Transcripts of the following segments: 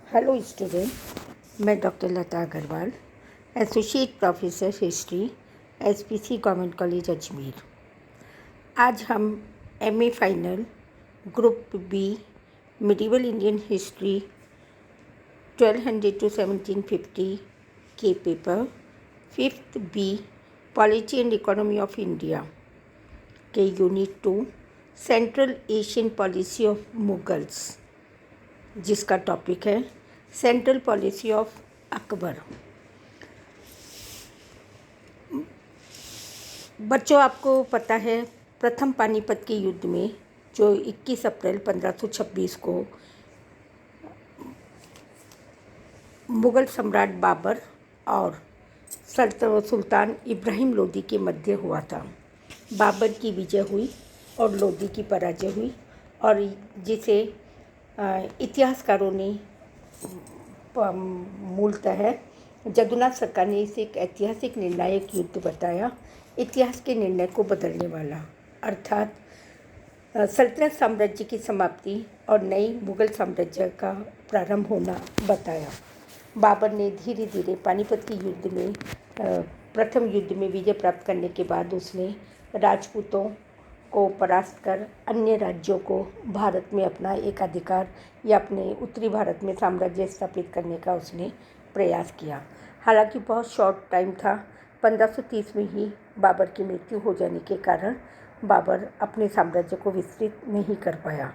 Hello student, मैं doctor Lata Agrawal, associate professor history, SPC government college Ajmer. आज हम MA final group B medieval Indian history 1200 to 1750 के paper 5th B polity and economy of India के unit 2 central Asian policy of Mughals, जिसका topic है central policy of Akbar. बच्चों, आपको पता है प्रथम पानीपत के युद्ध में जो 21 अप्रैल 1526 को मुग़ल सम्राट बाबर और सुल्तान इब्राहिम लोदी के मध्य हुआ था। बाबर की विजय हुई और लोदी की पराजय हुई, और जिसे इतिहासकारों ने मूलतः जदुनाथ सरकार ने इसे एक ऐतिहासिक निर्णायक युद्ध बताया, इतिहास के निर्णय को बदलने वाला, अर्थात सल्तनत साम्राज्य की समाप्ति और नई मुग़ल साम्राज्य का प्रारंभ होना बताया। बाबर ने धीरे धीरे पानीपत के युद्ध में प्रथम युद्ध में विजय प्राप्त करने के बाद उसने राजपूतों को परास्त कर अन्य राज्यों को भारत में अपना एकाधिकार या अपने उत्तरी भारत में साम्राज्य स्थापित करने का उसने प्रयास किया। हालांकि बहुत शॉर्ट टाइम था, 1530 में ही बाबर की मृत्यु हो जाने के कारण बाबर अपने साम्राज्य को विस्तृत नहीं कर पाया।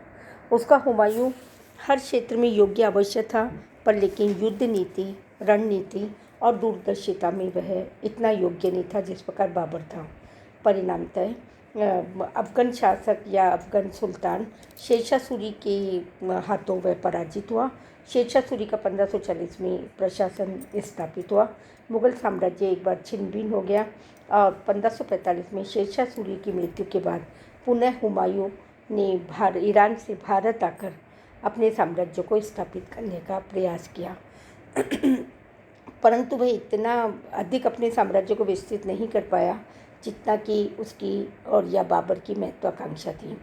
उसका हुमायूं हर क्षेत्र में योग्य अवश्य था, पर लेकिन युद्ध नीति, रणनीति और दूरदर्शिता में वह इतना योग्य नहीं था जिस प्रकार बाबर था। परिणामतः अफ़गान शासक या अफ़गान सुल्तान शेरशाह सूरी के हाथों वह पराजित हुआ। शेरशाह सूरी का 1540 में प्रशासन स्थापित हुआ। मुग़ल साम्राज्य एक बार छिन्न भिन्न हो गया और 1545 में शेरशाह सूरी की मृत्यु के बाद पुनः हुमायूं ने ईरान से भारत आकर अपने साम्राज्य को स्थापित करने का प्रयास किया। परंतु वह इतना अधिक अपने साम्राज्य को विस्तृत नहीं कर पाया जितना कि उसकी और या बाबर की महत्वाकांक्षा थी।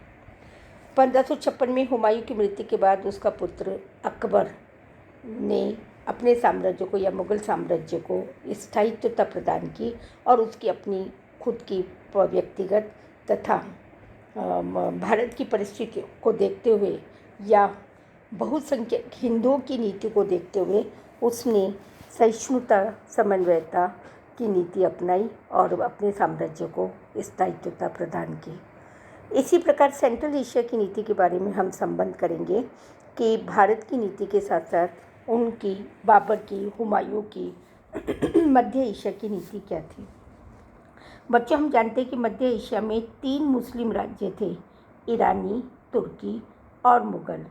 1556 में हुमायूं की मृत्यु के बाद उसका पुत्र अकबर ने अपने साम्राज्य को या मुग़ल साम्राज्य को स्थायित्वता प्रदान की और उसकी अपनी खुद की व्यक्तिगत तथा भारत की परिस्थितियों को देखते हुए या बहुसंख्यक हिंदुओं की नीति को देखते हुए उसने सहिष्णुता, समन्वयता की नीति अपनाई और अपने साम्राज्य को स्थायित्वता प्रदान की। इसी प्रकार सेंट्रल एशिया की नीति के बारे में हम संबंध करेंगे कि भारत की नीति के साथ साथ उनकी, बाबर की, हुमायूं की मध्य एशिया की नीति क्या थी। बच्चों, हम जानते हैं कि मध्य एशिया में 3 मुस्लिम राज्य थे, ईरानी, तुर्की और मुग़ल।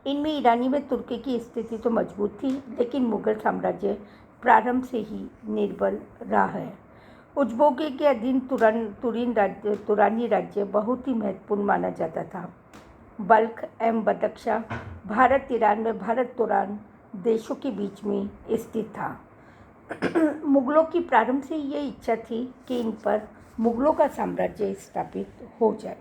इनमें ईरानी व तुर्की की स्थिति तो मजबूत थी, लेकिन मुग़ल साम्राज्य प्रारंभ से ही निर्बल रहा है। उज़्बेकों के अधीन तुरानी राज्य बहुत ही महत्वपूर्ण माना जाता था। बल्ख एवं बदख्शां भारत ईरान व भारत तुरान देशों के बीच में स्थित था। मुग़लों की प्रारंभ से ये इच्छा थी कि इन पर मुग़लों का साम्राज्य स्थापित हो जाए,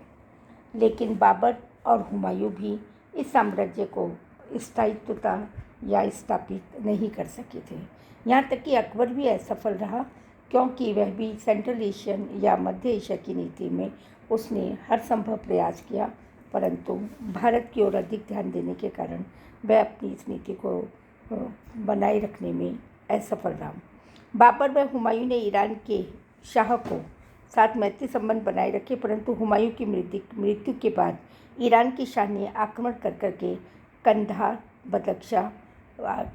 लेकिन बाबर और हुमायूं भी इस साम्राज्य को स्थायित्वता या स्थापित नहीं कर सके थे। यहाँ तक कि अकबर भी असफल रहा, क्योंकि वह भी सेंट्रल एशियन या मध्य एशिया की नीति में उसने हर संभव प्रयास किया, परंतु भारत की ओर अधिक ध्यान देने के कारण वह अपनी इस नीति को बनाए रखने में असफल रहा। बाबर व हुमायूं ने ईरान के शाह को साथ मैत्री संबंध बनाए रखे, परंतु हुमायूं की मृत्यु के बाद ईरान के शाह ने आक्रमण कर के कंधार, बदख्शां,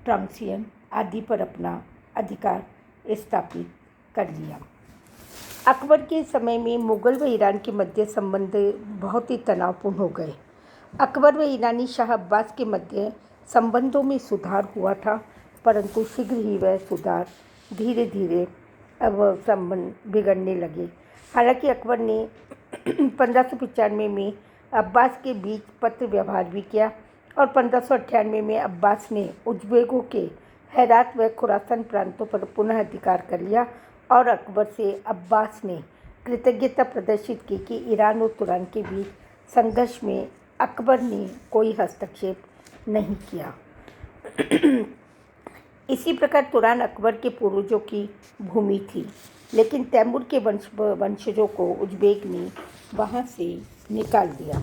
ट्रांसियन आदि पर अपना अधिकार स्थापित कर लिया। अकबर के समय में मुग़ल व ईरान के मध्य संबंध बहुत ही तनावपूर्ण हो गए। अकबर व ईरानी शाह अब्बास के मध्य संबंधों में सुधार हुआ था, परंतु शीघ्र ही वह सुधार धीरे धीरे अब संबंध बिगड़ने लगे। हालांकि अकबर ने 1595 में अब्बास के बीच पत्र व्यवहार भी किया और 1598 में अब्बास ने उज़्बेकों के हेरात व खुरासान प्रांतों पर पुनः अधिकार कर लिया और अकबर से अब्बास ने कृतज्ञता प्रदर्शित की कि ईरान और तुरान के बीच संघर्ष में अकबर ने कोई हस्तक्षेप नहीं किया। इसी प्रकार तुरान अकबर के पूर्वजों की भूमि थी, लेकिन तैमूर के वंशजों को उज़्बेक ने वहाँ से निकाल दिया।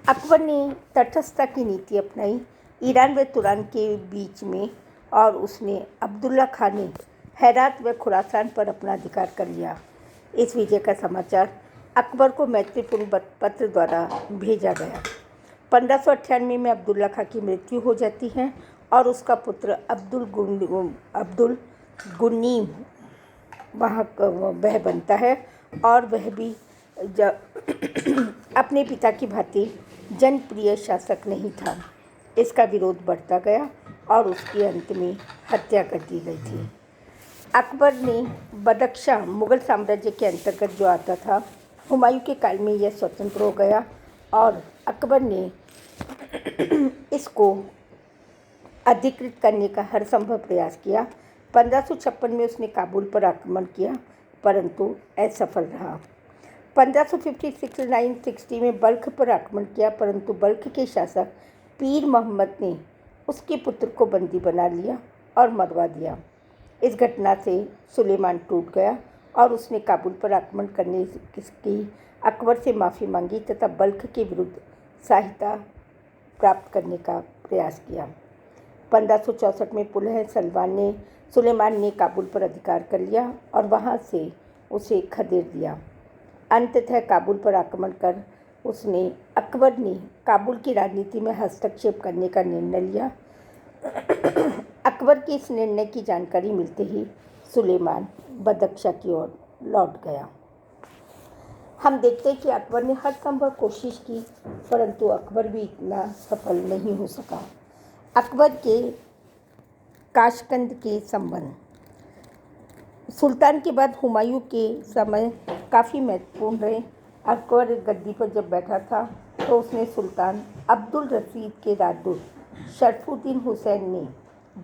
अकबर ने तटस्थता की नीति अपनाई ईरान व तुरान के बीच में, और उसने अब्दुल्ला खान ने हेरात व खुरासान पर अपना अधिकार कर लिया। इस विजय का समाचार अकबर को मैत्रीपूर्ण पत्र द्वारा भेजा गया। 1598 में अब्दुल्ला खां की मृत्यु हो जाती है और उसका पुत्र अब्दुल गुन्नीम वह बनता है, और वह भी अपने पिता की भांति जनप्रिय शासक नहीं था। इसका विरोध बढ़ता गया और उसकी अंत में हत्या कर दी गई थी। अकबर ने बदख्शां मुग़ल साम्राज्य के अंतर्गत जो आता था, हुमायूं के काल में यह स्वतंत्र हो गया और अकबर ने इसको अधिकृत करने का हर संभव प्रयास किया। 1556 में उसने काबुल पर आक्रमण किया, परंतु असफल रहा। 1559-60 में बल्ख पर आक्रमण किया, परंतु बल्ख के शासक पीर मोहम्मद ने उसके पुत्र को बंदी बना लिया और मरवा दिया। इस घटना से सुलेमान टूट गया और उसने काबुल पर आक्रमण करने की अकबर से माफ़ी मांगी तथा बल्ख के विरुद्ध सहायता प्राप्त करने का प्रयास किया। 1564 में पुनः सुलेमान ने काबुल पर अधिकार कर लिया और वहाँ से उसे खदेड़ दिया। अंततः काबुल पर आक्रमण कर अकबर ने काबुल की राजनीति में हस्तक्षेप करने का निर्णय लिया। अकबर के इस निर्णय की जानकारी मिलते ही सुलेमान बदख्शां की ओर लौट गया। हम देखते हैं कि अकबर ने हर संभव कोशिश की, परंतु अकबर भी इतना सफल नहीं हो सका। अकबर के काशकंद के संबंध सुल्तान के बाद हुमायूं के समय काफ़ी महत्वपूर्ण रहे। अकबर गद्दी पर जब बैठा था तो उसने सुल्तान अब्दुल रशीद के राजदूत शरफुद्दीन हुसैन ने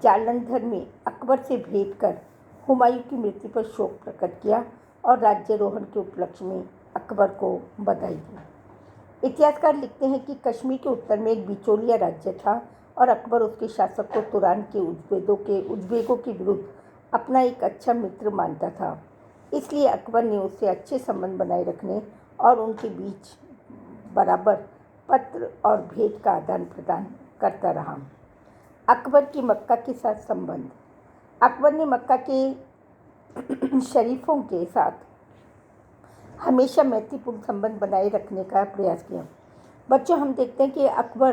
जालंधर में अकबर से भेंट कर हुमायूं की मृत्यु पर शोक प्रकट किया और राज्यारोहण के उपलक्ष्य में अकबर को बधाई दी। इतिहासकार लिखते हैं कि कश्मीर के उत्तर में एक बिचौलिया राज्य था और अकबर उसके शासक को तुरान के उज़्बेकों के विरुद्ध अपना एक अच्छा मित्र मानता था। इसलिए अकबर ने उससे अच्छे संबंध बनाए रखने और उनके बीच बराबर पत्र और भेंट का आदान प्रदान करता रहा। अकबर की मक्का के साथ संबंध। अकबर ने मक्का के शरीफों के साथ हमेशा मैत्रीपूर्ण संबंध बनाए रखने का प्रयास किया। बच्चों, हम देखते हैं कि अकबर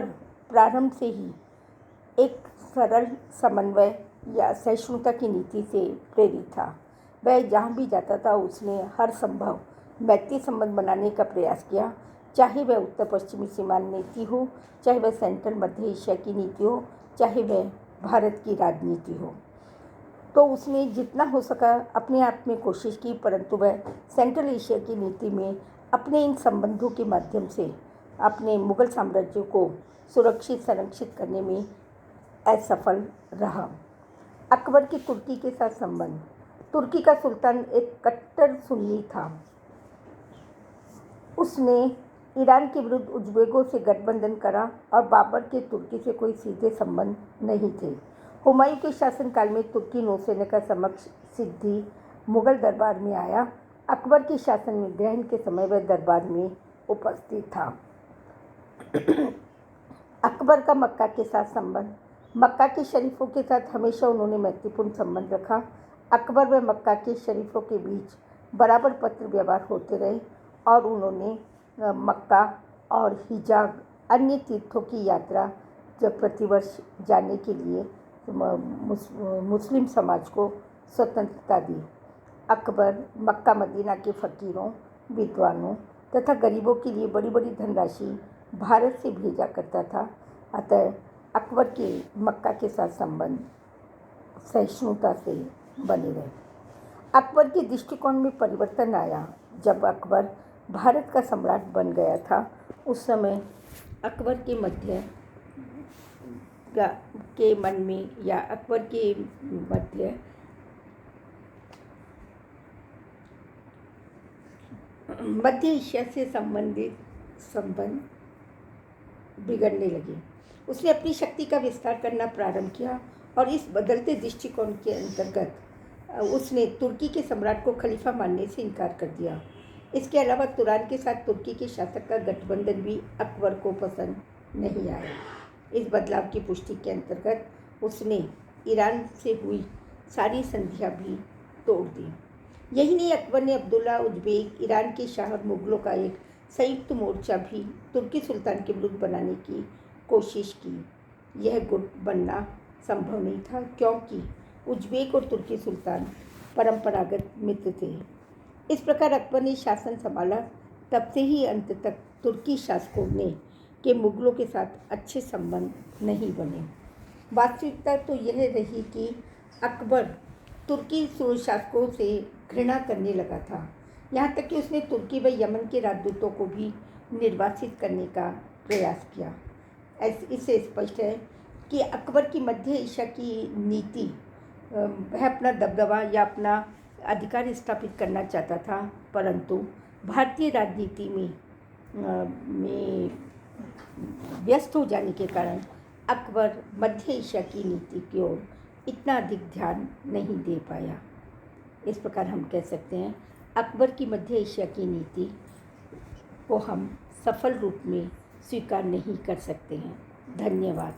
प्रारंभ से ही एक सरल समन्वय या सहिष्णुता की नीति से प्रेरित था। वह जहाँ भी जाता था उसने हर संभव मैत्री संबंध बनाने का प्रयास किया, चाहे वह उत्तर पश्चिमी सीमांत नीति हो, चाहे वह सेंट्रल मध्य एशिया की नीति हो, चाहे वह भारत की राजनीति हो। तो उसने जितना हो सका अपने आप में कोशिश की, परंतु वह सेंट्रल एशिया की नीति में अपने इन संबंधों के माध्यम से अपने मुग़ल साम्राज्य को सुरक्षित संरक्षित करने में असफल रहा। अकबर की तुर्की के साथ संबंध। तुर्की का सुल्तान एक कट्टर सुन्नी था। उसने ईरान के विरुद्ध उज़्बेकों से गठबंधन करा और बाबर के तुर्की से कोई सीधे संबंध नहीं थे। हुमायूं के शासनकाल में तुर्की नौसेना का समक्ष सिद्धि मुग़ल दरबार में आया। अकबर के शासन में ग्रहण के समय वह दरबार में उपस्थित था। अकबर का मक्का के साथ संबंध। मक्का के शरीफों के साथ हमेशा उन्होंने मैत्रीपूर्ण संबंध रखा। अकबर व मक्का के शरीफों के बीच बराबर पत्र व्यवहार होते रहे और उन्होंने मक्का और हिजाज अन्य तीर्थों की यात्रा जब प्रतिवर्ष जाने के लिए मुस्लिम समाज को स्वतंत्रता दी। अकबर मक्का मदीना के फ़कीरों, विद्वानों तथा गरीबों के लिए बड़ी बड़ी धनराशि भारत से भेजा करता था। अतः अकबर के मक्का के साथ संबंध सहिष्णुता से बने रहे। अकबर के दृष्टिकोण में परिवर्तन आया जब अकबर भारत का सम्राट बन गया था। उस समय अकबर के मन में या अकबर के मध्य एशिया से संबंधित संबंध बिगड़ने लगे। उसने अपनी शक्ति का विस्तार करना प्रारंभ किया और इस बदलते दृष्टिकोण के अंतर्गत उसने तुर्की के सम्राट को खलीफा मानने से इनकार कर दिया। इसके अलावा तुरान के साथ तुर्की के शासक का गठबंधन भी अकबर को पसंद नहीं आया। इस बदलाव की पुष्टि के अंतर्गत उसने ईरान से हुई सारी संधियां भी तोड़ दी। यही नहीं, अकबर ने अब्दुल्ला उज़्बेक, ईरान के शाह और मुग़लों का एक संयुक्त मोर्चा भी तुर्की सुल्तान के विरुद्ध बनाने की कोशिश की। यह गुट बनना संभव नहीं था क्योंकि उज़्बेक और तुर्की सुल्तान परंपरागत मित्र थे। इस प्रकार अकबर ने शासन संभाला। तब से ही अंत तक तुर्की शासकों ने के मुग़लों के साथ अच्छे संबंध नहीं बने। वास्तविकता तो यह रही कि अकबर तुर्की शासकों से घृणा करने लगा था। यहाँ तक कि उसने तुर्की व यमन के राजदूतों को भी निर्वासित करने का प्रयास किया। इससे स्पष्ट है कि अकबर की मध्य एशिया की नीति वह अपना दबदबा या अपना अधिकार स्थापित करना चाहता था, परंतु भारतीय राजनीति में व्यस्त हो जाने के कारण अकबर मध्य एशिया की नीति की ओर इतना अधिक ध्यान नहीं दे पाया। इस प्रकार हम कह सकते हैं अकबर की मध्य एशिया की नीति को हम सफल रूप में स्वीकार नहीं कर सकते हैं। धन्यवाद।